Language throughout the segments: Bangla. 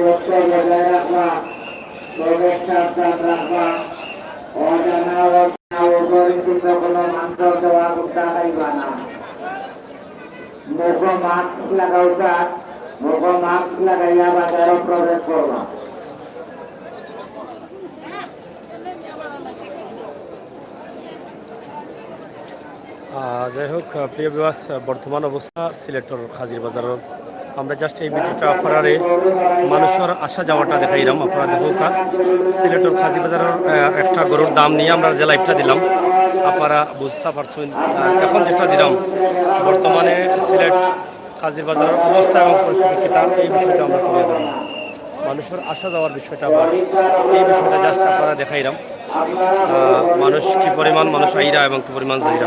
দূরত্ব বজায় রাখবা, প্রবেশ সাবধান রাখবা, অজানা অপরিচিত কোনো মাংস দেওয়া গুপ্তা খাইবা না। মুখ মাস্ক লাগাওটা, মুখ মাস্ক লাগাইয়া বাজারে প্রবেশ করবা। যাই হোক প্রিয় ভিউয়ার্স, বর্তমান অবস্থা সিলেটর হাজির বাজারের আমরা জাস্ট এই ভিডিওটা আপনারে মানুষের আসা যাওয়াটা দেখাইলাম। আপনারা দেখুক সিলেটর হাজির বাজারের একটা গরুর দাম নিয়ে আমরা যে লাইভটা দিলাম আপনারা বুঝতে পারছেন। এখন যেটা দিলাম বর্তমানে সিলেট হাজির বাজারের অবস্থা এবং পরিস্থিতি কিতা এই বিষয়টা আমরা তুলে ধরলাম। মানুষের আসা যাওয়ার বিষয়টা আবার এই বিষয়টা জাস্ট আপনারা দেখাইলাম। মানুষ কি পরিমাণ মানুষ আইরা এবং কি পরিমাণ যাইরা।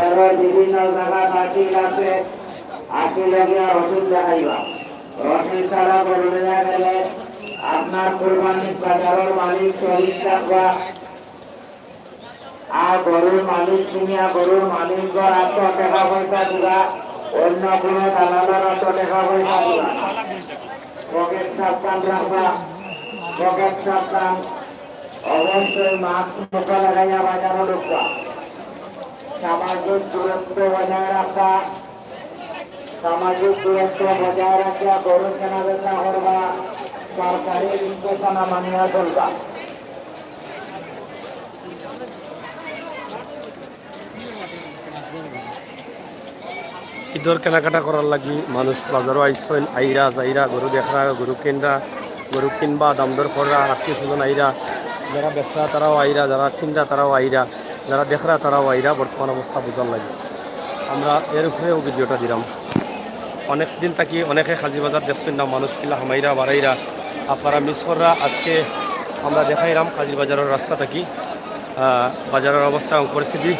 আপনার কোরবানির বাজারের মালিক শহীদ থাকবা আর গরুর মালিক কিনিয়া গরুর মালিক আত্ম টাকা পয়সা দিবা, অন্য কোনো দালালের অত টাকা পয়সা দিবা না। পকেট সাবধান রাখবা, পকেট সাবধান। অবশ্যই মাস্ক মুখে লাগাইয়া বাজারে ঢুকবা। সামাজিক দূরত্ব বজায় রাখবা, সামাজিক দূরত্ব বজায় রাখিয়া গরু কেনা বেচা করবা, সরকারি নির্দেশনা মানিয়া চলবা। ঈদের কেনাকাটা করার লাগি মানুষ বাজারও আইসেন, আইরা যাইরা গরু দেখা, গরু কিনবা, দাম দর করা, আত্মীয় স্বজন আইরা, যারা বেচরা তারাও আইরা, যারা কিনরা তারাও আইরা, যারা দেখরা তারাও আইরা। বর্তমান অবস্থা বোঝার লাগে আমরা এর উপরেও ভিডিওটা দিলাম। অনেক দিন থাকি অনেকে হাজির বাজার দেখছেন না, মানুষ কিলা হামাইরা বাড়াইরা আপনারা মিস কররা। আজকে আমরা দেখাইলাম হাজির বাজারের রাস্তা থাকি বাজারের অবস্থা এবং পরিস্থিতি,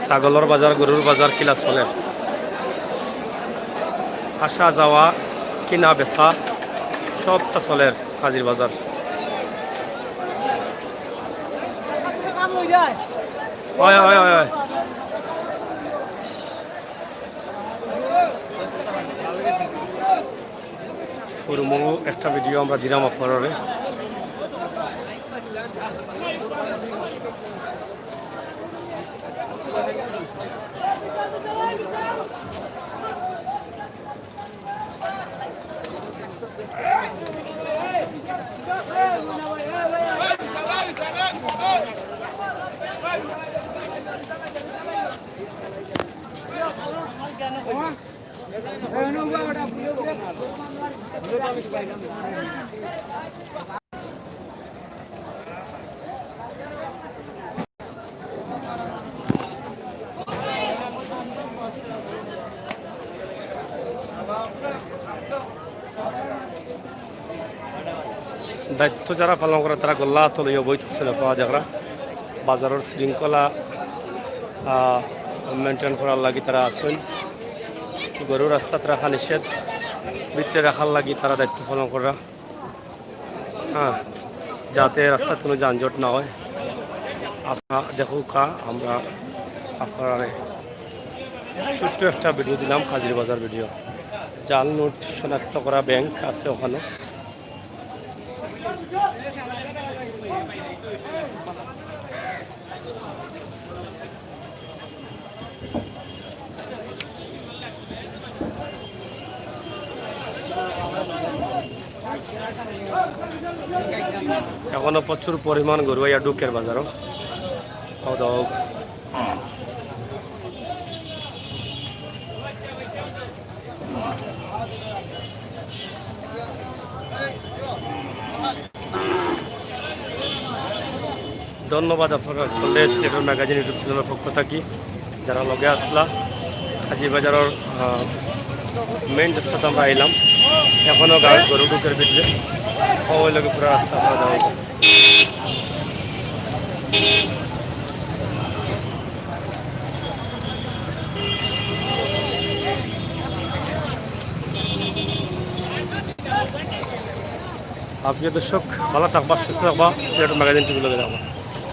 ছাগলের বাজার, গরুর বাজার কিলা চলে, আসা যাওয়া কিনা বেচা সবটা চলে হাজির বাজার। হয় হয় হয় হয় পুরো একটা ভিডিও আমরা দিলাম আপনারে। দায়িত্ব যারা পালন করে তারা গল্লা তলীয় বই ছিল পাওয়া যারা বাজারের শৃঙ্খলা মেনটেন করার লাগি তারা আসেন। গরু রাস্তাত রাখা নিষেধ, ভিতরে রাখার লাগি তারা দায়িত্ব পালন করা, যাতে রাস্তায় কোনো যানজট না হয়। আপনারা দেখুকা আমরা আপনারা ছোট্ট একটা ভিডিও দিলাম, হাজির বাজার ভিডিও। জাল নোট শনাক্ত করা ব্যাংক আছে ওখানে। এখনো প্রচুর পরিমাণ গরু আইয়া ঢুকের বাজারও। ধন্যবাদ আপনারা সিলেটের ম্যাগাজিন ইউটিউব চ্যানেলের পক্ষ থাকি যারা লগে আসলা। হাজির বাজারের মেইন রাস্তাতে আমরা আইলাম, এখনও গরু ঢুকের ভিতরে ওই লগে পুরো রাস্তা পাওয়া যায়। আপনি দর্শক ভালো থাকবা, সুস্থ থাকবা, সিলেটের ম্যাগাজিন টিভি লগে যাবো।